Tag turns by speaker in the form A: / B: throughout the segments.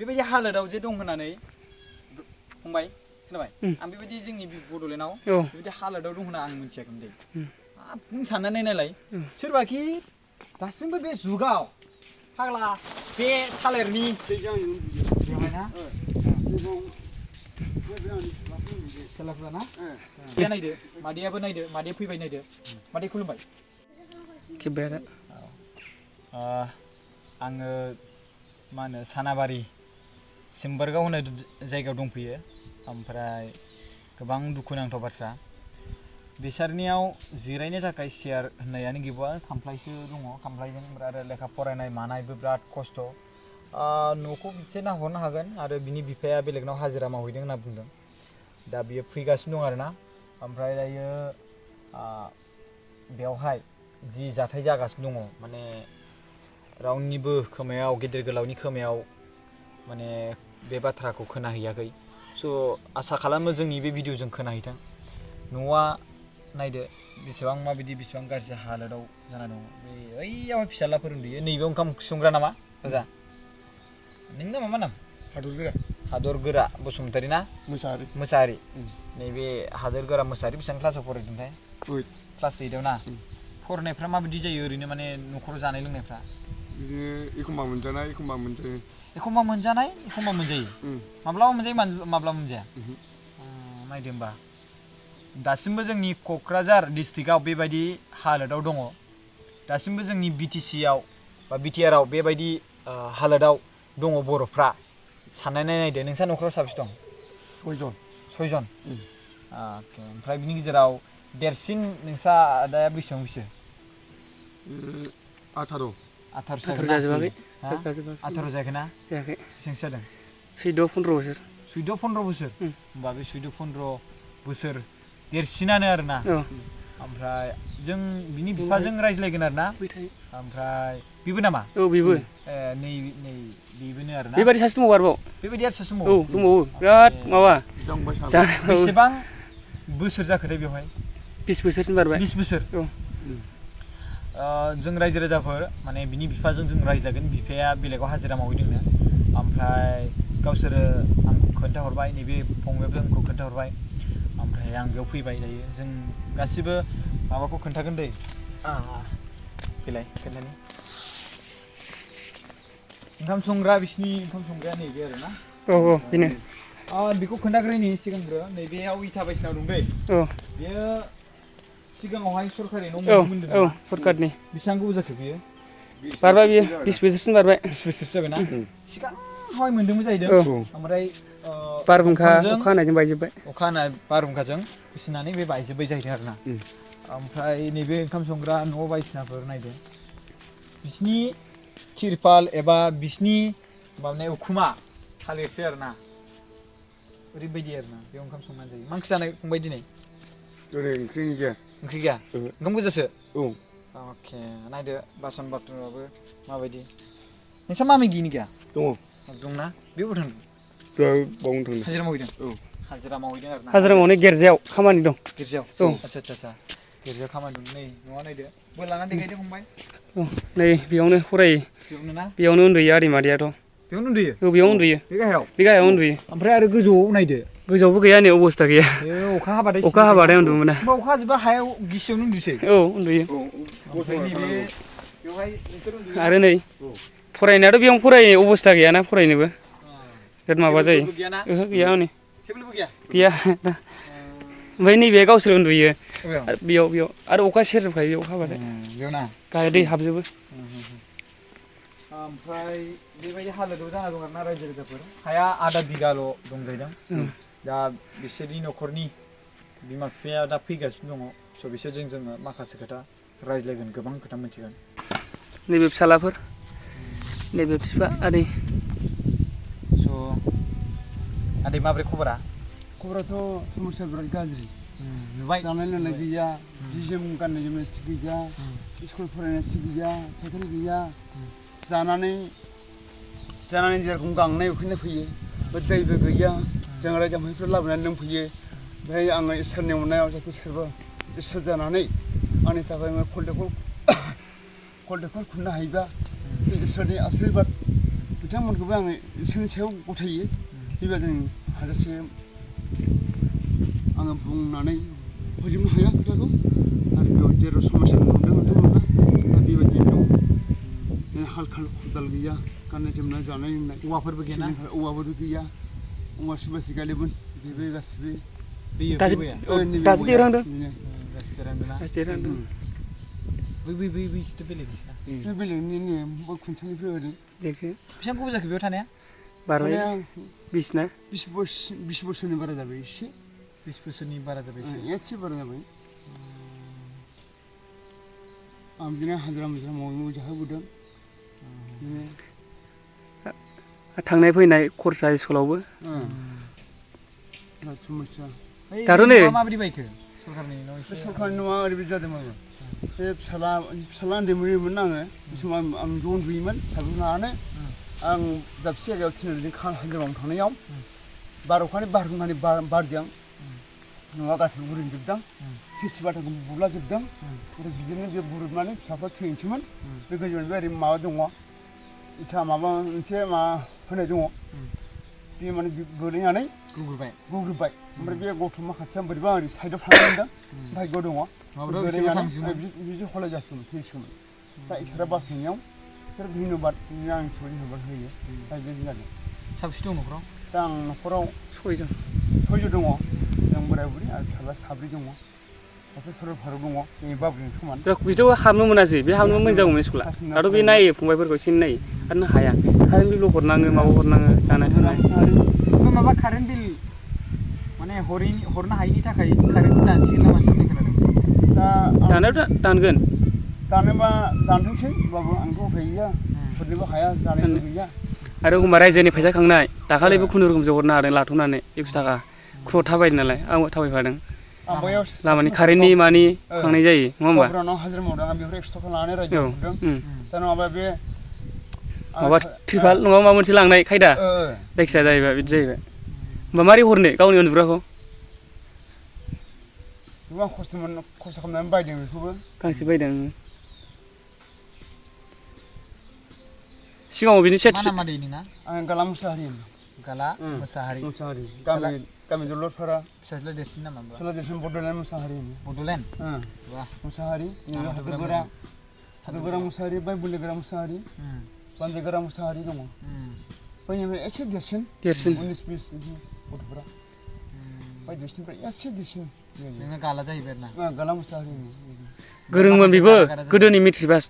A: बेबायदि हालोदाव जे दं होननानै फंबाय खोनाबाय आं बेबायदि जोंनि बड'लेण्डआव बेबायदि हालोदाव दं होनना आं मिथियाखैमोन दे नों साननानै नायलाय सोरबाखि दासिमबो बे जुगाव फाग्ला बे थालिरनि बेवहायना खेलाफोरा ना बे नायदो मादैयाबो नायदो मादैया फैबाय नायदो मादै खुलुमबाय
B: खेब्बाय आरो
A: आङो मा होनो सानाबारि सिम्बारगाव होननाय जायगायाव दंफैयो ओमफ्राय गोबां दुखुनांथाव बाथ्रा बिसोरनियाव जिरायनो थाखाय सियार होननायानो गैया खामफ्लायसो दङ खामफ्लायजों आरो लेखा फरायनाय मानायबो बिराद खस्थ' न'खौ बिसे नाहरनो हागोन आरो बिनि बिफाया बेलेगनाव हाजिरा मावहैदों होनना बुंदों दा बियो फैगासिनो दं आरोना ओमफ्राय दायो बेवहाय जि जाथाय जागासिनो दङ माने रावनिबो खोमायाव गेदेर गोलावनि खोमायाव माने बे बाथ्राखौ खोनाहैयाखै स' आसा खालामो जोंनि बे भिडिअ'जों खोनाहैथों न'आ नायदो बेसेबां माबायदि बेसेबां गाज्रि हालोदाव जाना दङ बे ओइयावहाय फिसालाफोर उन्दुयो नैबे ओंखाम संग्रा नामा राजा नोंना मा नाम हादरगोरा बसुमतारी ना मोसाहारी नैबे हादरगोरा मोसाहारी बेसेबां क्लासाव फरायदोंथाय क्लास 8आव ना फरायनायफ्रा माबायदि जायो ओरैनो माने न'खराव जानाय लोंनायफ्रा
C: बिदिनो एखमबा मोनजानाय एखमबा मोनजायो
A: एखमबा मोनजानाय एखमबा मोनजायो माब्लाबा मोनजायो माब्लाबा मोनजाया नायदो होमबा दासिमबो जोंनि क'क्राझार डिस्ट्रिक्टआव बेबायदि हालोदाव दङ दासिमबो जोंनि बिटिसिआव बा बिटिआरआव बेबायदि हालोदाव दङ बर'फ्रा साननानै नायदो नोंसा न'खराव साबेसे दं 6 जन अके ओमफ्राय बिनि गेजेराव देरसिन नोंसा आदाया बेसेबां बैसो 18
B: जाजोबाखै
A: 18 जायाखै ना
B: जायाखै
A: बेसेबांसो जादों
B: 14-15 बोसोर
A: 14-15 बोसोर होमबा बे 14-15 बोसोर देरसिनानो आरोना ओमफ्राय जों बिनि बिफाजों रायज्लायगोन आरोना ओमफ्राय बेबो नामा
B: औ बेबो
A: नै बेबोनो आरोना
B: बेबायदि सासे दंबावो आरोबाव
A: बेबायदि आरो सासे दंबावो
B: औ दंबावो बिराद माबा
A: बेसेबां बोसोर जाखोथाय बेवहाय
B: 20 बोसोरसिम बारबाय
A: 20 बोसोर
B: औ
A: जों रायजो राजाफोर माने बिनि बिफाजों जों रायज्लायगोन बिफाया बेलेगाव हाजिरा मावहैदोंनो ओमफ्राय गावसोरो आंखौ खोन्थाहरबाय नैबे फंबायाबो आंखौ खोन्थाहरबाय ओमफ्राय आं बेयाव फैबाय दायो जों गासिबो माबाखौ खोन्थागोन दै फैलाय खोन्थानि ओंखाम संग्रा बिसिनि ओंखाम संग्राया नैबे आरोना
B: औ बेनो
A: बेखौ खोन्थाग्रोनि सिगांग्रो नैबेयाव इथा बायसिना दं दै बेयो सिगाङावहाय सरकारि न' मोनदों
B: औ सरकारनि
A: बेसेबां गोबाव जाखो बेयो
B: बारबाय बियो 20 बोसोरसिम बारबाय
A: 20 बोसोरसो जाबायना सिगाङावहाय मोनदोंमोन जाहैदों ओमफ्राय
B: बारहुंखा अखा हानायजों बायजोब्बाय
A: अखा हानाय बारहुंखाजों होसिनानै बे बायजोब्बाय जाहैदों आरोना ओमफ्राय नैबे ओंखाम संग्रा न' बायदिसिनाफोर नायदो बिसिनि तिरपाल एबा बिसिनि माने उखुमा थालिरसो आरोना ओरैबायदि आरोना बेयाव ओंखाम संनानै जायो मा ओंख्रि जानाय फंबाय दिनै
C: ओंख्रि गैया
A: ओंखाम गोजासो अके नायदो बासन बार्तनाबो माबायदि नोंसा मामि गैयिनि गैया दंना बे बबाव थांदों हाजिरा मावहैदों हाजिरा मावहैदों आरोना
B: हाजिरा मावनाय गिर्जायाव खामानि दं
A: गिर्जायाव आच्छा गिर्जायाव खामानि दं नै न'आ नायदो बल लानानै देखायदो फंबाय
B: नै बेयावनो फरायो बेयावनो उन्दुयो आदै मादैयाथ'
A: बेयावनो उन्दुयो
B: बेयाव उन्दुयो बे गाहायाव उन्दुयो
A: ओमफ्राय आरो गोजौआव नायदो
B: गोजौआवबो गैया नै अबस्था गैया
A: अखा हाबाथाय
B: उन्दुनो मोना
A: अखा हाजोबा हायाव गिसियावनो उन्दुसै
B: उन्दुयो
A: बेवहाय
B: आरो नै फरायनायाथ' बेयावनो फरायनो अबस्था गैयाना फरायनोबो बिराद माबा जायो गैया हनै गैया ओमफ्राय नैबे गावसोर उन्दुयो बेयाव आरो अखा सेरजोबखायो बेयाव हाबाथाय गाहाय दै हाबजोबो
A: ओमफ्राय बेबायदि हालोदाव जाना दं आरोना रायजो राजाफोर हाया आधा बिगाल' दं जाहैदों दा बिसोरनि न'खरनि बिमा बिफाया दा फैगासिनो दङ स' बिसोरजों जोङो माखासे खोथा रायज्लायगोन गोबां खोथा मिथिगोन
B: नैबे फिसालाफोर नैबे बिफा आदै
A: स' आदै माब्रै
D: खबराथ' समस्या बिराद गाज्रि जानाय लोंनाय गैया जि जोम गाननाय जोमनाय थिग गैया स्कुल फरायनाय थिग गैया साइकेल गैया जानानै जेरखम गांनाय उखैनाय फैयो दैबो गैया जों रायजोनिफ्राय लाबोनानै लोंफैयो बेहाय आङो इसोरनि अननायाव जाहाथे सोरबा इसोर जानानै आंनि थाखाय कल दैखर खुरनो हायोबा बे इसोरनि आशीर्बाद बिथांमोनखौबो आङो इसोरनि सायाव गथायो बेबायदिनो हाजासे आङो बुंनानै फोजोबनो हाया खोथाखौ आरो बेयाव जेराव समस्या नुदों नोंथांमोना दा बेबायदिनो दं हाल खदाल गैया गाननाय जोमनाय जानाय लोंनाय
A: औवाफोरबो गैया ना
D: औवाफोरबो गैया औवा सुबासो गायदोंमोन बेबो गासिबो
B: दासो देरहांदों
A: गासि देरहांदोंना
B: दासो देरहांदों
A: बै बिसोरथ' बेलेग बिसोरना
D: बे बेलेगनिनो बय खुन्थिनिफ्राय ओरै
B: देखसै
A: बेसेबां गोबाव जाखो बेयाव थानाया
B: बारबाय 20 ना
D: 20 बोसोरनि बारा जाबाय एसे
A: 20 बोसोरनि बारा जाबाय
D: एसे बारा जाबाय आं बिदिनो हाजिरा मुजिरा मावै जाहोबोदों
B: थांनाय फैनाय खरसा स्कुलावबो
D: समस्या
B: दाथ' नै
A: माबायदि बायखो सरखारनि न'
D: बे सरखारनि न'आ ओरैबायदि जादोंमोन बे फिसाला उन्दै मोनोमोन आङो बे समाव आं ज' उन्दुयोमोन फिसाफोरखौ लानानै आं दाबसे जायगायाव थिनहरजों हाजिरा मावनो थांनायाव बार'खानि बारहुंखानि बारजों न'आ गासैबो बुरिजोबदों खिरखि बाथाखौ बुलाजोबदों आरो बिदिनो बे बुरुबनानै फिसाफ्रा थैनोसैमोन बे गोजौनिफ्राय ओरै माबा दङ इथा माबा मोनसे माबा होनाय दङ बे माने गोलैनानै गुग्रुबबाय ओमफ्राय बे गथ' माखासेया बोरैबा ओरै साइडआव थांनो मोनदों भाग्यआव दङ बिदि हलाय जासिगौमोन थैसिगौमोन दा इसोरा बासायनायाव बिसोर धन्यबाद आंनि सायाव धन्यबाद होयो दा बेबायदि जादों
A: साबेसे दं न'खराव
D: दा आं न'खराव
B: 6 जन
D: दङ जों बोराय बुरि आरो फिसाला 7 दङ सासे सरलपारायाव दङ बे बाबुजों समान
B: बिथ' हाबनो मोनासै बे हाबनो मोजांमोन स्कुला दाथ' बे नायो फंबायफोरखौ एसे नायो आरो हाया कारेन्ट बिल हरनाङो माबा हरनाङो जानाय थानाय
A: माबा कारेन्ट बिल माने हरनो हायिनि थाखाय कारेन्ट दानसिगोन ना मासिगोन खोनादों
D: दा
B: दानायाथ' दानगोन
D: दानोबा दानथोंसै होमबाबो आंथ' उफाय गैया हरनोबो हाया जानायबो गैया
B: आरो एखमबा रायजोनि फैसा खांनाय दाखालिबो खुनुरुखुमसो हरनो हादों लाथ'नानै 100 थाखा ख्र' थाबायदों नालाय आंबो थाबायफादों लामानि कारेन्टनि मानि खांनाय जायो नङा होमबा
D: गभर्नमेन्टआव हाजिरा मावदों आं बेफोर 100 थाखा लानानै रायजोआव हरदों दा नङाबा बे
B: माबा त्रिपाल नङाबा माबा मोनसे लांनाय खायदा जायखिजाया जाहैबाय बिदि जाहैबाय होमबा मारै हरनो गावनि उन्दुग्राखौ
D: गोबां खस्थ' खालामनानै बायदों बेखौबो
B: गांसे बायदों सिगाङाव बिनि सेट
A: मा नाम दै नोंना
D: आं गाला मुसाहारि
A: गाला मोसाहारि
D: गामि दौलतपारा
A: फिसाज्ला देरसिन नामा
D: फिसाज्ला देरसिन बड'लेण्ड मुसाहारि
A: बड'लेण्ड
D: मुसाहारि हादरगोरा मुसाहारि बाय बुलिगोरा मुसाहारि बानजायगोरा मुसाहारि दङ बैनिफ्राय एसे देरसिन 19-20 गथ'फोरा बाय देरसिननिफ्राय एसे देरसिन
A: नोंना गाला जाहैबाय आरोना
D: गाला मुसाहारि
B: गोरोंमोन बेबो गोदोनि मेट्रिक पास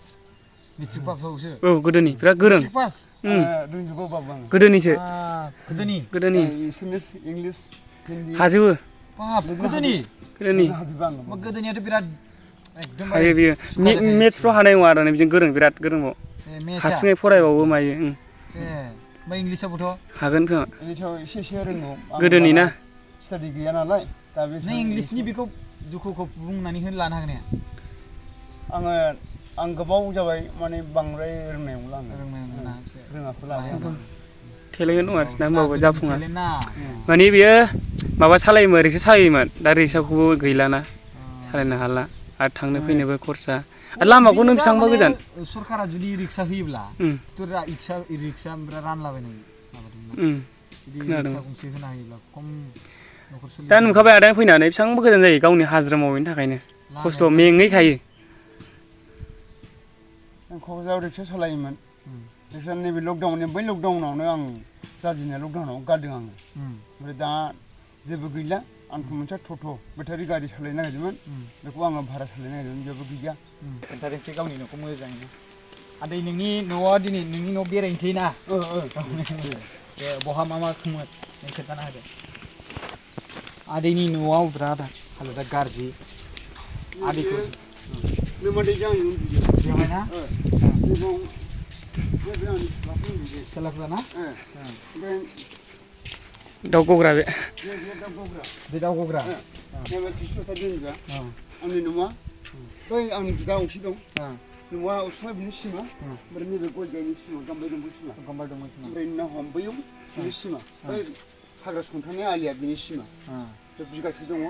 A: मेट्रिक पासआवसो
B: औ गोदोनि बिराद गोरों
A: मेट्रिक पास
D: रोंजोबो बाबु आं
B: गोदोनिसो
A: गोदोनि
D: एसामिस इंलिस हिन्दी
B: हाजोबो
A: बाब गोदोनि
D: हाजोबो आं
A: गोदोनियाथ' बिराद एकदम
B: हायो बियो मेथ्सफ्राव हानाय नङा आरो बिजों गोरों बिराद गोरोंबाव हारसिङै फरायबावो मायो
A: ओमफ्राय इंलिसावबोथ'
B: हागोन खोमा
D: इंलिसाव एसे रोंगौ
B: गोदोनि ना
D: स्टाडि गैया नालाय दा बे
A: नों इंलिसनि बेखौ दुखुखौ बुंनानै लानो हागोन ना
D: आं गोबाव जाबाय माने बांद्राय रोंनाय नंला आङो रोङाखौ लाया
B: टेलेन्ट दं आरोखि ना होमबाबो जाफुङा माने बेयो माबा सालायोमोन रिक्सा सालायोमोन दा रिक्साखौबो गैलाना सालायनो हाला आरो थांनो फैनोबो खरसा आरो लामाखौ नों बेसेबांबा गोजान
A: सरकारा जुदि रिक्सा होयोब्ला रिक्सा ओमफ्राय रानलाबायनाय रिक्सा गंसे होना होयोब्ला खम न'खर सोलियो
B: दा नुखाबाय आदाया फैनानै बेसेबांबा गोजान जायो गावनि हाजिरा मावैनि थाखायनो खस्थ' मेङैखायो
D: आं क'क्राझाराव रिक्सा सालायोमोन रिक्सा नैबे लकडाउन बै लकडाउनावनो आं जाजेननाय लकडाउनाव गारदों आङो ओमफ्राय दा जेबो गैला आंखौ मोनसे टट' बेटारि गारि सालायनो नागिरदोंमोन बेखौ आङो भारा सालायनो नागिरदोंमोन बेबो गैया
A: खोन्थादोंसै गावनि न'खौ मोजाङैनो आदै नोंनि न'आ दिनै नोंनि न' बेरायनोसै ना बहा मा खोमोन नों खोन्थाना होदो आदैनि न'आव बिराद हालोदा गाज्रि आदैखौ बेवहायना फिसालाफोरा ना
B: दाउ गग्रा बे
A: दाउ गग्रा
D: आंनि न'आ बै आंनि बिदा गंसे दं न'आ उसुङा बिनि सिमा ओमफ्राय नैबे गय गायनि सिमा गाम्बारि दंफां सिमा ओमफ्राय ना हमबोयाव बिनि सिमा बै हाग्रा सन्थानाय आलिया बिनि सिमा बिगासे दङ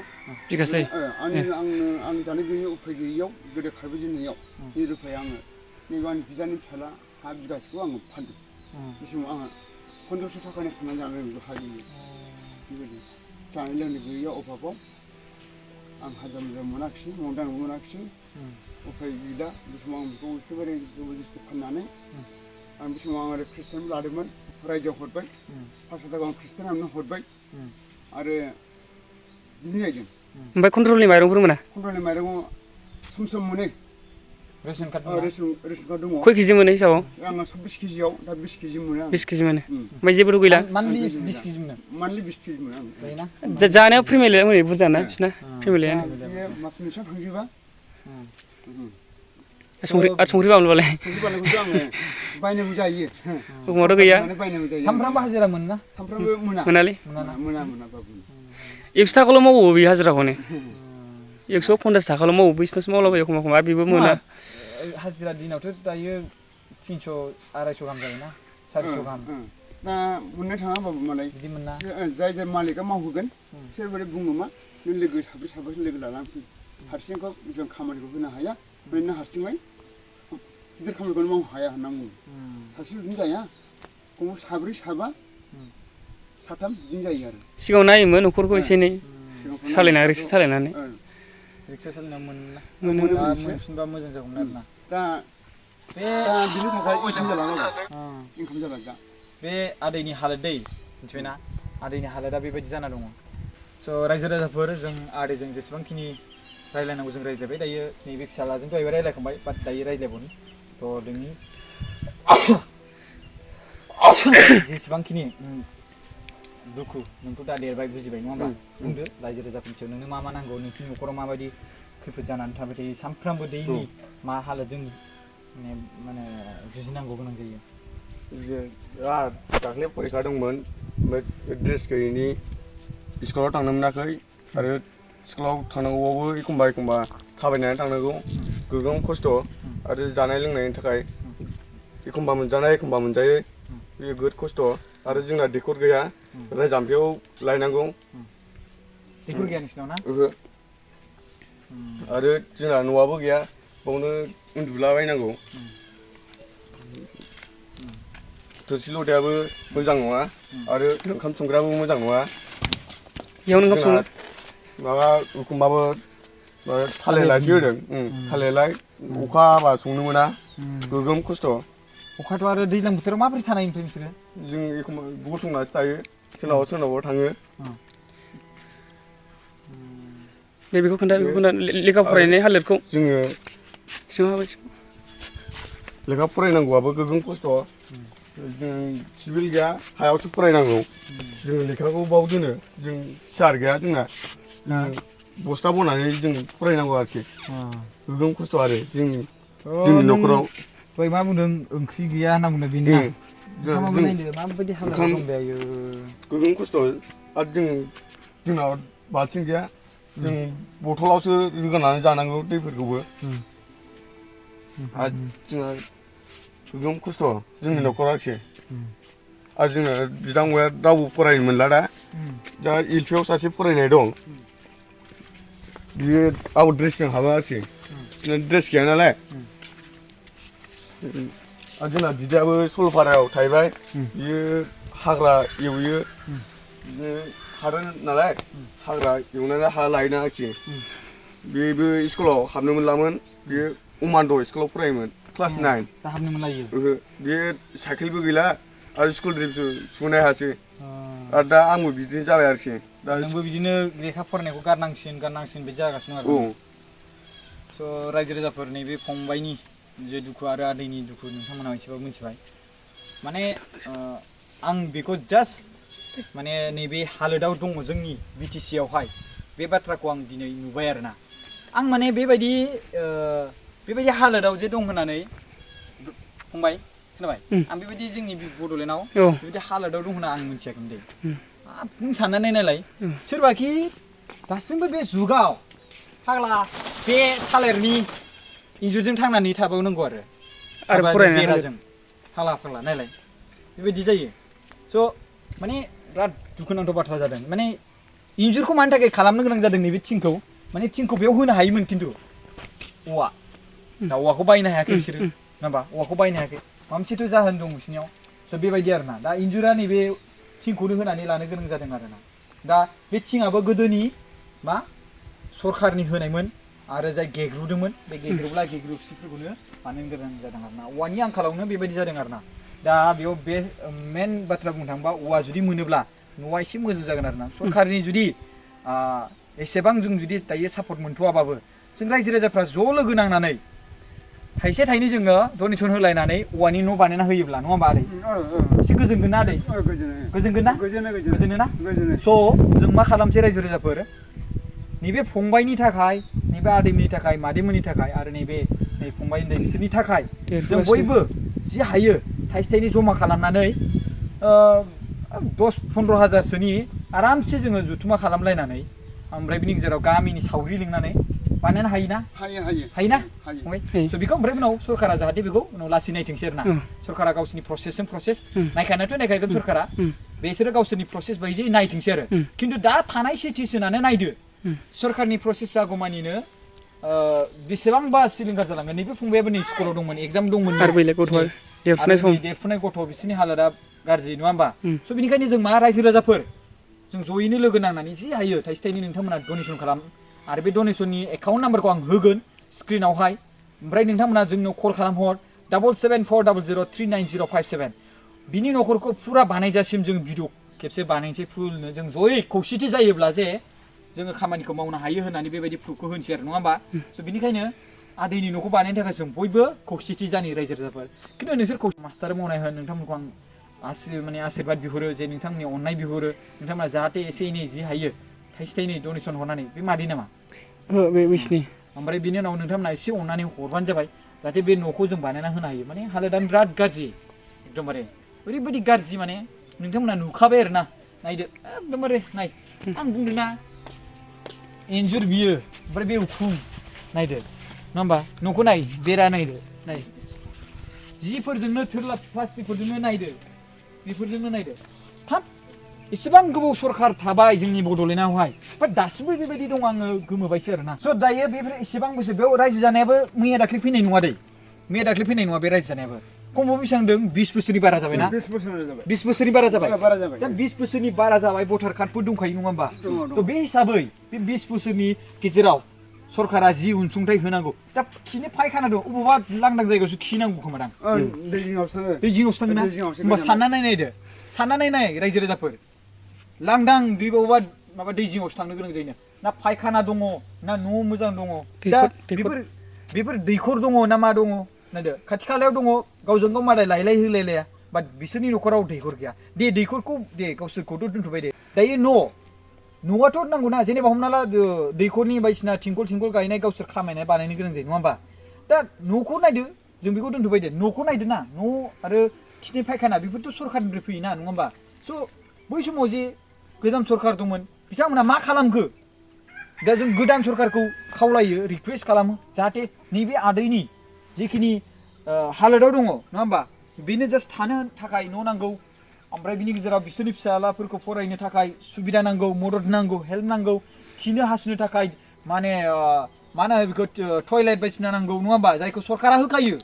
B: बिगासे
D: आं जानो गैयै उफाय गैयैयाव गोदो खारबोजेननायाव 2 रुफाया आङो नैबे आंनि बिदानि फिसाला हा बिगासेखौ आङो फानदों बे समाव आंहा 1500 थाखानि खांनानै जानो रोंगौ हायो बेबायदि जानाय लोंनाय गैया अभाबाव आं हाजार मोजां मोनाखिसै न'आव दांनो मोनाखिसै उफाय गैला बे समाव आं बेखौ एखेबारे जबरदस्ति फाननानै आं बे समाव आं आरो ख्रिस्टान लादोंमोन रायजोआव हरबाय 500 थाखा आं ख्रिस्टानावनो हरबाय आरो बिदि जाहैदों
B: ओमफ्राय कन्ट्रलनि माइरंफोर मोना
D: कन्ट्रलनि माइरंआव सम सम मोनो
A: रेशन कार्ड
D: रेशन कार्ड दङ
B: खय केजि मोनो हिसाबाव
D: आंना 24 केजियाव दा 20 केजि मोनो आं
B: 20 केजि मोनो ओमफ्राय जेबोथ' गैला
A: मान्थलि 20 केजि मोनो
D: मान्थलि 20 केजि मोनो आं
A: जायोना
B: जानायाव फेमिलिया हनै बुरजा ना बिसिना फेमिलियानो
D: बेयो मास मोनसेयाव थांजोबा
B: संख्रि बानलुबालाय
D: संख्रि बानलुखौथ' आङो बायनांगौ जायो
B: एखमबाथ' गैया
D: बायनांगौ जायो
A: सामफ्रामबो हाजिरा मोनोना
D: सामफ्रामबो मोना
B: मोनालै
D: मोना बाबु
B: 100 थाखाल' मावो बे हाजिराखौनो 150 थाखाल' मावो बैसिनावसो मावलाबायो एखमबा एखमबा बेबो मोना
A: हाजिरा दिनावथ' दायो 300 250 गाहाम जायोना 400 गाहाम
D: दा मोननो थाङा बाबु मालाय
A: बिदि मोना
D: जाय मालिकआ मावहोगोन सोरबायदि बुङो मा नों लोगो साब्रै लोगो लानानै फै हारसिंखौ जों खामानिखौ होनो हाया ओमफ्राय नों हारसिङै गिदिर खामानिखौनो मावनो हाया होनना बुङो सासे बिदिनो जाया खमाव साब्रै साबा साथाम बिदिनो जायो आरो
B: सिगाङाव नायोमोन न'खरखौ एसे एनै सालायना रिक्सा सालायनानै
A: रिक्सा सालायना मोनोना
D: मोनफिनबा
A: मोजां जागौमोन आरोना
D: दा बिनि थाखाय इनकाम जाला दा
A: बे आदैनि हालोद दै मिथिबायना आदैनि हालोदा बेबायदि जाना दङ स' रायजो राजाफोर जों आदैजों जेसेबांखिनि रायलायनांगौ जों रायज्लायबाय दायो नैबे फिसालाजों दहायबो रायलायखांबाय बाट दायो रायज्लायबावनो थ' नोंनि जेसेबांखिनि दुखु नोंथ' दा देरबाय बुजिबाय नङा होमबा बुंदो रायजो राजाफोरनि सायाव नोंनो मा मा नांगौ नोंनि न'खराव माबायदि खैफोद जानानै थाबाय थायो सानफ्रामबो दैलि मा हालोदजों माने जुजिनांगौ गोनां जायो
C: दाख्लै फरिखा दंमोन ओमफ्राय ड्रेस गैयैनि स्कुलाव थांनो मोनाखै आरो स्कुलाव थांनांगौबाबो एखमबा थाबायनानै थांनांगौ गोगोम खस्थ' आरो जानाय लोंनायनि थाखाय एखमबा मोनजानाय एखमबा मोनजायै बेयो गोद खस्थ' आरो जोंना दैखर गैया जाम्फैयाव लायनांगौ
A: दैखर गैया नोंसिनाव ना
C: ओहो आरो जोंना न'आबो गैया बावनो उन्दुलाबायनांगौ थोरसि लथायाबो मोजां नङा आरो ओंखाम संग्रायाबो मोजां नङा
B: बेयावनो ओंखाम सङो
C: माबा एखमबाबो थालिरलायसो होदों थालिरलाय अखा हाबा संनो मोना गोगोम खस्थ'
A: अखाथ' आरो दैज्लां बोथोराव माबोरै थानाय ओमफ्राय नोंसोरो
C: जों एखमबा गसंनासो थायो सोरनावबा थाङो
B: बेखौ खोन्था लेखा फरायनाय हालोदखौ
C: जोङो
B: सिङाव
C: लेखा फरायनांगौआबो गोगोम खस्थ' जों सिभिल गैया हायावसो फरायनांगौ जों लेखाखौ बाव दोनो जों सियार गैया जोंना बस्ता बनानै जों फरायनांगौ आरोखि गोगोम खस्थ' आरो जोंनि न'खराव
A: दहाय मा बुंदों ओंख्रि गैया होनना बुंदों बेनो ओंखामाबो नायदो माबायदि हालोद दं बे आयो
C: गोगोम खस्थ' आरो जोंनाव बाल्थिं गैया जों बथलावसो रोगानानै जानांगौ दैफोरखौबो आरो जोंहा गोगोम खस्थ' जोंनि न'खराव आरोखि आरो जोंना बिदा फंबाया रावबो फरायनो मोनला दा एलपिआव सासे फरायनाय दं बियो आउट ड्रेसजों हाबा आरोखि ड्रेस गैया नालाय आरो जोंना बिदायाबो सलपारायाव थाहैबाय बियो हाग्रा एवयो बिदिनो हादों नालाय हाग्रा एवनानै हा लायोना आरोखि बेबो स्कुलाव हाबनो मोनलामोन बियो उमान्द स्कुलाव फरायोमोन क्लास 9
A: दा हाबनो मोनलायो
C: ओहो बे साइकेलबो गैला आरो स्कुल ड्रेसबो सुनो हायासै आरो दा आंबो बिदिनो जाबाय आरोखि दा
A: नोंबो बिदिनो लेखा फरायनायखौ गारनांसिन बिदि जागासिनो आरो स' रायजो राजाफोर नैबे फंबायनि जे दुखु आरो आदैनि दुखु नोंथांमोनहा एसेबाबो मिथिबाय माने आं बेखौ जास्ट माने नैबे हालोदाव दङ जोंनि बिटिसि आवहाय बे बाथ्राखौ आं दिनै नुबाय आरोना आं माने बेबायदि हालोदाव जे दं होननानै फंबाय खोनाबाय आं बेबायदि जोंनि बड'लेण्डआव बेबायदि हालोदाव दं होनना आं मिथियाखैमोन दे नों साननानै नायलाय सोरबाखि दासिमबो बे जुगाव फाग्ला बे थालिरनि इन्जुरजों थांनानै थाबावनांगौ आरो बेराजों फाग्ला नायलाय बेबायदि जायो स' माने बिराद दुखुनांथाव बाथ्रा जादों माने इन्जुरखौ मानि थाखाय खालामनो गोनां जादों नैबे थिंखौ माने थिंखौ बेयाव होनो हायोमोन खिन्थु औवा दा औवाखौ बायनो हायाखै बिसोरो नङा होमबा औवाखौ बायनो हायाखै माबा मोनसेथ' जाहोन दं बिसोरनियाव स' बेबायदि आरोना दा इन्जुरा नैबे थिंखौनो होनानै लानो गोनां जादों आरोना दा बे थिङाबो गोदोनि मा सरखारनि होनायमोन आरो जाय गेग्रुदोंमोन बे गेग्रुबसिफोरखौनो बानायनो गोनां जादों आरोना औवानि आंखालावनो बेबायदि जादों आरोना दा बेयाव बे मेन बाथ्रा बुंनो थाङोबा औवा जुदि मोनोब्ला न'आ एसे मोजां जागोन आरोना सरखारनि जुदि एसेबां जों जुदि दायो सापर्ट मोनथ'वाबाबो जों रायजो राजाफ्रा ज' लोगो नांनानै थाइसे थाइनै जोङो डनेसन होलायनानै औवानि न' बानायना होयोब्ला नङा होमबा आदै एसे गोजोनगोन ना आदै गोजोनगोन ना गोजोनो ना स' जों मा खालामसै रायजो राजाफोर नैबे फंबायनि थाखाय नैबे आदैमोननि थाखाय मादैमोननि थाखाय आरो नैबे फंबाय उन्दै बिसोरनि थाखाय जों बयबो जि हायो थाइसे थाइनै जमा खालामनानै 10-15 हाजारसोनि आरामसे जोङो जुथुमा खालामलायनानै ओमफ्राय बिनि गेजेराव गामिनि सावरि लिंनानै बानायनो हायोना हायोना फंबाय स' बेखौ ओमफ्राय उनाव सरकारा जाहाथे बेखौ उनाव लासै नायथोंसै आरोना सरकारा गावसोरनि प्रसेसजों प्रसेस नायखागोन सरकारा बिसोरो गावसोरनि प्रसेस बायदि नायथोंसै आरो खिन्थु दा थानाय सिचुवेसनानो नायदो सरकारनि प्रसेस जागौमानिनो बेसेबांबा सिलिंखार जालांगोन नैबे फंबायाबो नै स्कुलाव दंमोन एग्जाम दंमोन
B: आरो बेलेग गथ'आ
A: देरफुनाय गथ' बिसोरनि हालोदा गाज्रि नङा होमबा स' बेनिखायनो जों मा रायजो राजाफोर जों ज'यैनो लोगो नांनानै जि हायो थाइसे थाइनै नोंथांमोना डनेसन खालाम आरो बे डनेसननि एकाउन्ट नाम्बारखौ आं होगोन स्क्रिनावहाय ओमफ्राय नोंथांमोना जोंनो कल खालामहर 7740039057 बिनि न'खरखौ फुरा बानायजासिम जों भिडिअ खेबसे बानायनोसै फुलनो जों ज'यै खौसेथि जायोब्ला जे जोङो खामानिखौ मावनो हायो होननानै बेबायदि प्रुफखौ होनोसै आरो नङा होमबा स' बेनिखायनो आदैनि न'खौ बानायनो थाखाय जों बयबो खौसेथि जानि रायजो राजाफोर खिन्थु नोंसोर मास्टार मावनाय होन नोंथांमोनखौ आं आशीर्बाद बिहरो जे नोंथांमोननि अननाय बिहरो नोंथांमोना जाहाथे एसे एनै जि हायो थाइसे थाइनै डनेसन हरनानै बे मादै नामा
B: बे बिसिनि
A: ओमफ्राय बिनि उनाव नोंथांमोना एसे अननानै हरबानो जाबाय जाहाथे बे न'खौ जों बानायना होनो हायो माने हालोदानो बिराद गाज्रि एकदमबारे ओरैबायदि गाज्रि माने नोंथांमोना नुखाबाय आरोना नायदो एकदमबारे नाय आं बुंदोंना इन्जुर बियो ओमफ्राय बे उखुम नायदो नङा होमबा न'खौ नाय बेरा नायदो नाय जिफोरजोंनो थोरला प्लास्टिकफोरजोंनो नायदो बेफोरजोंनो नायदो हाब एसेबां गोबाव सरखार थाबाय जोंनि बड'लेण्डआवहाय बाट दासिमबो बेबायदि दं आङो गोमोबायसो आरोना स' दायो बेफोर एसेबां बोसोर बेयाव रायजो जानायाबो मैया दाख्लै फैनाय नङा दै मैया दाख्लै फैनाय नङा बे रायजो जानायाबो खमाव बेसेबां दं 20 बोसोरनि बारा जाबाय ना 20 बोसोरनि बारा जाबाय दा 20 बोसोरनि बारा जाबाय भटार कार्डफोर दंखायो नङा होमबा थ' बे हिसाबै बे 20 बोसोरनि गेजेराव सरकारा जि अनसुंथाइ होनांगौ दा खिनो फायखाना दं अबावबा लांदां जायगायावसो खिनांगौ खोमादां दै जिङावसो थाङो ना होमबा साननानै नाय रायजो राजाफोर लांदां दै बावबा माबा दै जिङावसो थांनो गोनां जायो ना फायखाना दङ ना न' मोजां दङ दा बेफोर दैखर दङ ना मा दङ नायदो खाथि खालायाव दङ गावजों गाव मालाय लायलाय होलायलाया बाट बिसोरनि न'खराव दैखर गैया दैखरखौ गावसोरखौथ' दोनथ'बाय दे दायो न'आथ' नांगौ ना जेनेबा हमना ला दैखरनि बायदिसिना थिंखल गायनाय गावसोर खामायनाय बानायनो गोनां जायो नङा होमबा दा न'खौ नायदो जों बेखौ दोनथ'बाय दे न'खौ नायदो ना न' आरो खिनि फायखाना बेफोरथ' सरखारनिफ्राय फैयोना नङा होमबा स' बै समाव जे गोजाम सरखार दंमोन बिथांमोना मा खालामखो दा जों गोदान सरखारखौ खावलायो रिकुवेस्ट खालामो जाहाथे नैबे आदैनि जिखिनि हालोदाव दङ नङा होमबा बेनो जास्ट थानो थाखाय न' नांगौ ओमफ्राय बिनि गेजेराव बिसोरनि फिसालाफोरखौ फरायनो थाखाय सुबिदा नांगौ मदद नांगौ हेल्प नांगौ खिनो हासुनो थाखाय माने मा होनो बेखौ टयलेट बायदिसिना नांगौ नङा होमबा जायखौ सरकारा होखायो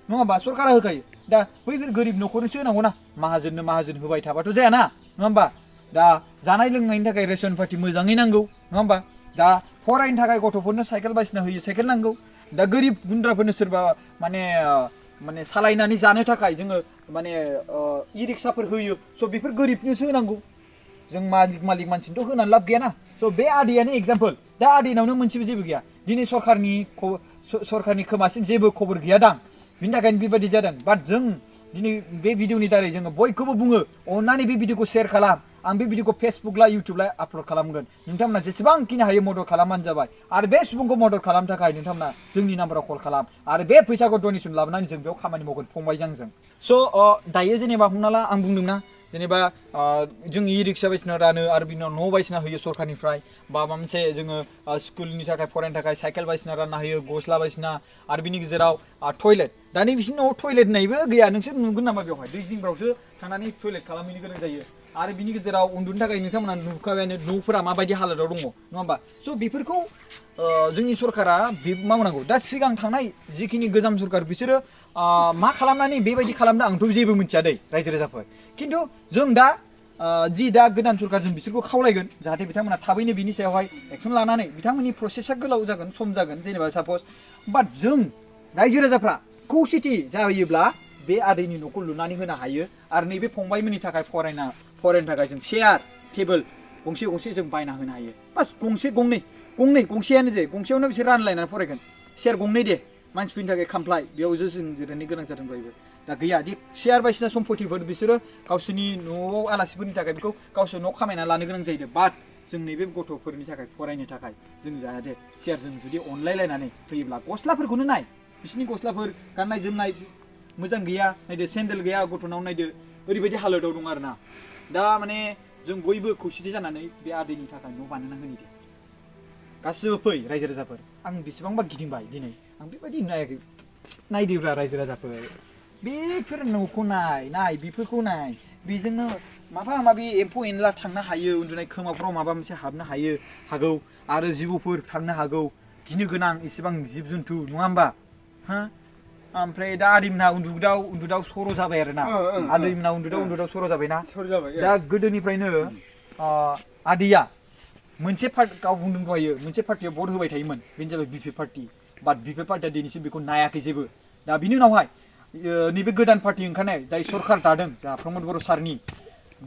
A: नङा होमबा सरकारा होखायो दा बैफोर गोरिब न'खरनोसो होनांगौ ना माहाजोन होबाय थाबाथ' जाया ना नङा होमबा दा जानाय लोंनायनि थाखाय रेशन पार्टि मोजाङै नांगौ नङा होमबा दा फरायनो थाखाय गथ'फोरनो साइकेल बायदिसिना होयो साइकेल नांगौ दा गोरिब गुन्द्राफोरनो सोरबा माने सालायनानै जानो थाखाय जोङो माने इ रिक्साफोर होयो स' बेफोर गोरिबनोसो होनांगौ जों मालिक मानसिनोथ' होनानै लाब गैयाना स' बे आदैयानो एग्जाम्पल दा आदैनावनो मोनसेबो जेबो गैया दिनै सरकारनि खोमासिम जेबो खबर गैया दां बिनि थाखायनो बेबायदि जादों बाट जों दिनै बे भिडिअनि दारै जोङो बयखौबो बुङो अननानै बे भिडिअखौ शेयार खालाम आं बे भिडिअखौ फेसबुक ला इउटुब ला आपल'ड खालामगोन नोंथांमोना जेसेबांखिनि हायो मदद खालामबानो जाबाय आरो बे सुबुंखौ मदद खालामनो थाखाय नोंथांमोना जोंनि नाम्बाराव कल खालाम आरो बे फैसाखौ डनेसन लाबोनानै जों बेयाव खामानि मावगोन फंबायजों आंजों स' दायो जेनेबा हमना ला आं बुंदोंना जेनेबा जों इ रिक्सा बायदिसिना रानो आरो बिनि उनाव न' बायदिसिना होयो सरकारनिफ्राय बा माबा मोनसे जोङो स्कुलनि थाखाय फरायनो थाखाय साइकेल बायदिसिना रानना होयो गस्ला बायदिसिना आरो बिनि गेजेराव टयलेट दानि बिसिनि न'आव टयलेट होननायबो गैया नोंसोर नुगोन नामा बेवहाय दै जिंफ्रावसो थांनानै टयलेट खालामहैनो गोनां जायो आरो बिनि गेजेराव उन्दुनो थाखाय नोंथांमोना नुखाबायानो न'फोरा माबायदि हालोदाव दङ नङा होमबा स' बेफोरखौ जोंनि सरकारा मावनांगौ दा सिगां थांनाय जिखिनि गोजाम सरकार बिसोरो मा खालामनानै बेबायदि खालामदों आंथ' जेबो मिथिया दै रायजो राजाफोर खिन्थु जों दा जि दा गोदान सरकार जों बिसोरखौ खावलायगोन जाहाथे बिथांमोना थाबैनो बिनि सायावहाय एक्सन लानानै बिथांमोननि प्रसेसा गोलाव जागोन सम जागोन जेनेबा सापस बाट जों रायजो राजाफ्रा खौसेथि जायोब्ला बे आदैनि न'खौ लुनानै होनो हायो आरो नैबे फंबायमोननि थाखाय फरायनो थाखाय जों चेयार टेबोल गंसे गंसे जों बायना होनो हायो बास गंसे गंसेयानो जे गंसेयावनो बिसोर रानलायनानै फरायगोन चेयार गंनै दे मानसिफोरनि थाखाय खामफ्लाय बेयावसो जों जिरायनो गोनां जादों बयबो दा गैया दि चेयार बायदिसिना सम्पतिफोर बिसोरो गावसोरनि न'आव आलासिफोरनि थाखाय बेखौ गावसोर न' खामायना लानो गोनां जायो बाट जों नैबे गथ'फोरनि थाखाय फरायनो थाखाय जों जाहाथे चेयारजों जुदि अनलायलायनानै होयोब्ला गस्लाफोरखौनो नाय बिसोरनि गस्लाफोर गाननाय जोमनाय मोजां गैया नायदो सेन्देल गैया गथ'नाव नायदो ओरैबायदि हालोदाव दं आरोना दा माने जों बयबो खौसेथि जानानै बे आदैनि थाखाय न' बानायना होनि दे गासिबो फै रायजो राजाफोर आं बेसेबांबा गिदिंबाय दिनै आं बेबायदि नायाखै नायदोब्रा रायजो राजाफोर बेफोर न'खौ नाय बेफोरखौ नाय बेजोंनो माबा माबि एम्फौ एनला थांनो हायो उन्दुनाय खोमाफ्राव माबा मोनसे हाबनो हागौ आरो जिबौफोर थांनो हागौ गिनो गोनां इसेबां जिब जुन्थु नङा होमबा हा ओमफ्राय दा आदैमोनहा उन्दुदाव सर' जाबाय आरोना आदैमोनहा उन्दुदाव सर' जाबायना दा गोदोनिफ्रायनो आदैया मोनसे पार्टी गाव बुंदों दहायो मोनसे पार्टियाव भट होबाय थायोमोन बेनो जाबाय बिपि पार्टी बाट बिपि पार्टिया दिनैसिम बेखौ नायाखै जेबो दा बिनि उनावहाय नैबे गोदान पार्टी ओंखारनाय जाय सरकार दादों जा प्रमद बर' सारनि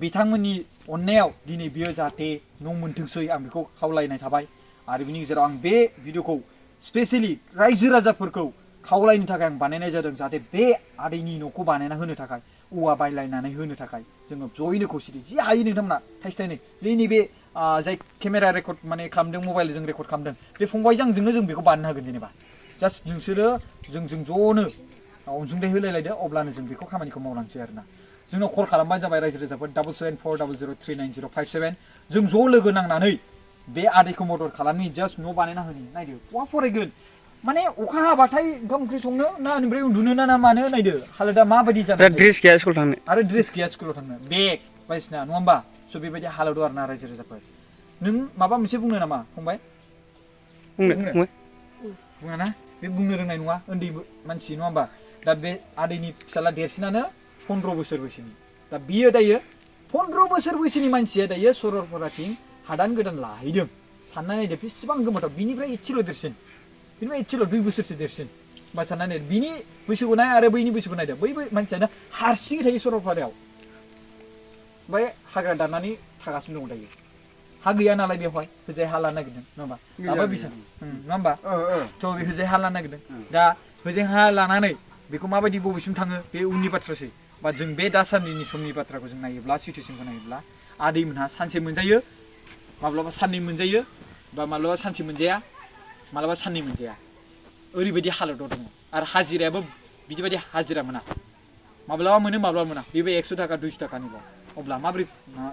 A: बिथांमोननि अननायाव दिनै बियो जाहाथे न' मोनथोंसै आं बेखौ खावलायनाय थाबाय आरो बिनि गेजेराव आं बे भिडिअखौ स्पेसियेलि रायजो राजाफोरखौ खावलायनो थाखाय आं बानायनाय जादों जाहाथे बे आदैनि न'खौ बानायना होनो थाखाय औवा बायलायनानै होनो थाखाय जोङो जयैनो खौसेथि जि हायो नोंथांमोना थाइसे थाइनै जोंनि बे जाय केमेरा रेकर्ड माने खालामदों मबाइलजों रेकर्ड खालामदों बे फंबायजों आंजोंनो जों बेखौ बानायनो हागोन जेनेबा जास्ट नोंसोरो जोंजों ज'नो अनसुंथाइ होलायलायदो अब्लानो जों बेखौ खामानिखौ मावलांसै आरोना जोंनाव कल खालामबानो जाबाय रायजो राजाफोर 7740039057 जों ज' लोगो नांनानै बे आदैखौ मदद खालामनि जास्ट न' बानायना होनि नायदो बहा फरायगोन माने अखा हाबाथाय ओंखाम ओंख्रि संनो ना ओमफ्राय उन्दुनो ना मानो नायदो हालोदा माबायदि जादों
B: ड्रेस गैया स्कुल थांनो
A: आरो ड्रेस गैया स्कुलाव थांनो बेग बायदिसिना नङा होमबा स' बेबायदि हालोदाव आरोना रायजो राजाफोर नों माबा मोनसे बुंनो नामा फंबाय बुङा ना बे बुंनो रोंनाय नङा उन्दै मानसि नङा होमबा दा बे आदैनि फिसाला देरसिनानो 15 बोसोर बैसोनि दा बियो दायो 15 बोसोर बैसोनि मानसिया दायो सरलपाराथिं हादान गोदान लाहैदों साननानै नायदो बेसेबां गोमोथाव बिनिफ्राय एसेल' देरसिन बिनिफ्राय एसेल' 2 बोसोरसो देरसिन होमबा साननानै नायदो बिनि बैसोखौ नाय आरो बैनि बैसोखौ नायदो बै मानसियानो हारसिङै थायो सरलपारायाव ओमफ्राय हाग्रा दाननानै थागासिनो दं दायो हा गैया नालाय बेवहाय होजाय हा लानो नागिरदों नङा होमबा माबा बिसा नङा होमबा थ' बे होजाय हा लानो नागिरदों दा होजाय हा लानानै बेखौ माबायदि बबेसिम थाङो बे उननि बाथ्रासै बा जों बे दासान्दिनि समनि बाथ्राखौ जों नायोब्ला सिटुवेसनखौ नायोब्ला आदैमोनहा सानसे मोनजायो माब्लाबा साननै मोनजायो बा माब्लाबा सानसे मोनजाया माब्लाबा साननै मोनजाया ओरैबायदि हालोदाव दङ आरो हाजिरायाबो बिदिबायदि हाजिरा मोना माब्लाबा मोनो माब्लाबा मोना बेबो 100 थाखा 200 थाखानिल' अब्ला माबोरै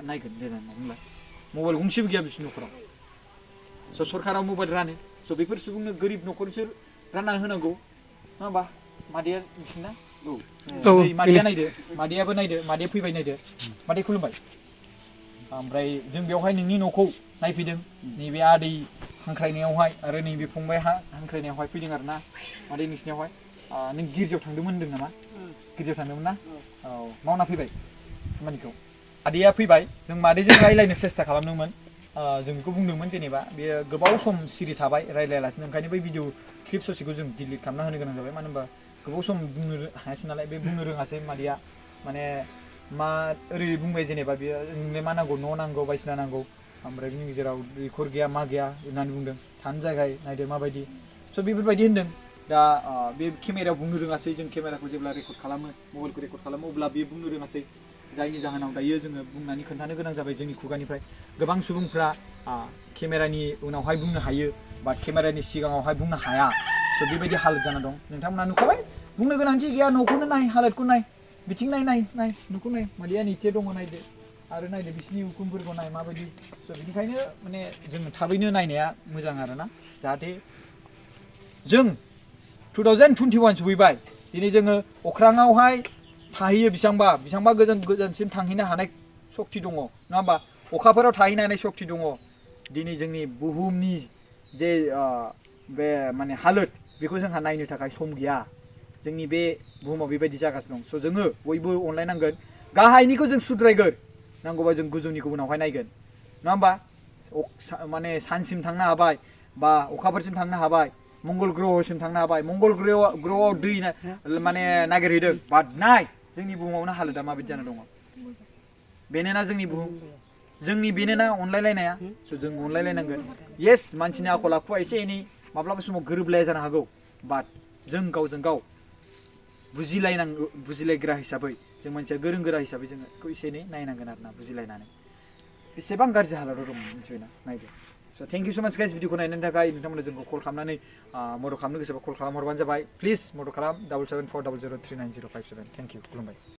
A: नायगोन देनां बुंलाय मबाइल गंसेबो गैया बिसोरनि न'खराव स' सरकारा मबाइल रानो स' बेफोर सुबुंनो गोरिब न'खरसो रानना होनांगौ नङा होमबा मादैया बिसोरना मादैया नायदो मादैया फैबाय नायदो मादै खुलुमबाय ओमफ्राय जों बेवहाय नोंनि न'खौ नायफैदों नैबे आदै हांख्रायनायावहाय आरो नैबे फंबाय हांख्रायनायावहाय फैदों आरोना मादै नोंसिनियावहाय नों गिर्जायाव थांदोंमोन होन्दों नामा गिर्जायाव थांदोंमोन ना औ मावना फैबाय खामानिखौ मादैया फैबाय जों मादैजों रायलायनो सेस्था खालामदोंमोन जों बेखौ बुंदोंमोन जेनेबा बेयो गोबाव सम सिरि थाबाय रायलायालासिनो ओंखायनो बै भिडिअ क्लिप ससेखौ जों डिलिट खालामना होनो गोनां जाबाय मानो होनबा गोबाव सम बुंनो हायासै नालाय बे बुंनो रोङासै मादैया माने मा ओरै बुंबाय जेनेबा बेयो नोंनो मा नांगौ न' नांगौ बायदिसिना नांगौ ओमफ्राय बिनि गेजेराव दैखर गैया मा गैया होननानै बुंदों थानो जायगा नायदो माबायदि स' बेफोरबायदि होन्दों दा बे केमेरायाव बुंनो रोङासै जों केमेराखौ जेब्ला रेकर्ड खालामो मबाइलखौ रेकर्ड खालामो अब्ला बे बुंनो रोङासै जायनि जाहोनाव दायो जोङो बुंनानै खोन्थानो गोनां जाबाय जोंनि खुगानिफ्राय गोबां सुबुंफ्रा केमेरानि उनावहाय बुंनो हायो बा केमेरानि सिगाङावहाय बुंनो हाया स' बेबायदि हालोद जाना दं नोंथांमोना नुखाबाय बुंनो गोनांथि गैया न'खौनो नाय हालोदखौ नाय बिथिं नाय न'खौ नाय मादैया निचे दङ नायदो आरो नायदो बिसिनि उखुमफोरखौ नाय माबायदि स' बेनिखायनो माने जोङो थाबैनो नायनाया मोजां आरोना जाहाथे जों 2021 सफैबाय दिनै जोङो अख्राङावहाय थाहैयो बेसेबांबा गोजानसिम थांहैनो हानाय सक्ति दङ नङा होमबा अखाफोराव थाहैनो हानाय सक्ति दङ दिनै जोंनि बुहुमनि जे बे माने हालोद बेखौ जोंहा नायनो थाखाय सम गैया जोंनि बे बुहुमाव बेबायदि जागासिनो दं स' जोङो बयबो अनलायनांगोन गाहायनिखौ जों सुद्रायगोन नांगौबा जों गोजौनिखौ उनावहाय नायगोन नङा होमबा माने सानसिम थांनो हाबाय बा अखाफोरसिम थांनो हाबाय मंगल ग्रहसिम थांनो हाबाय मंगल ग्रहआव दै माने नागिरहैदों बाट नाय जोंनि बुहुमावनो हालोदा माबायदि जाना दङ बेनोना जोंनि बुहुम जोंनि बेनोना अनलायलायनाया स' जों अनलायलायनांगोन येस मानसिनि आखल आखुआ एसे एनै माब्लाबा समाव गोरोबलाया जानो हागौ बाट जों गावजों गाव बुजिलायग्रा हिसाबै जों मानसिया गोरों गोरा हिसाबै जोङो बेखौ एसे एनै नायनांगोन आरोना बुजिलायनानै बेसेबां गाज्रि हालोदाव दं मिथिबायना नायदो स' थेंक इउ स' माच गाइस भिडिअखौ नायनायनि थाखाय नोंथांमोना जोंखौ कल खालामनानै मदद खालामनो गोसोबा कल खालामहरबानो जाबाय प्लिज मदद खालाम 7740039057 थेंक इउ खुलुमबाय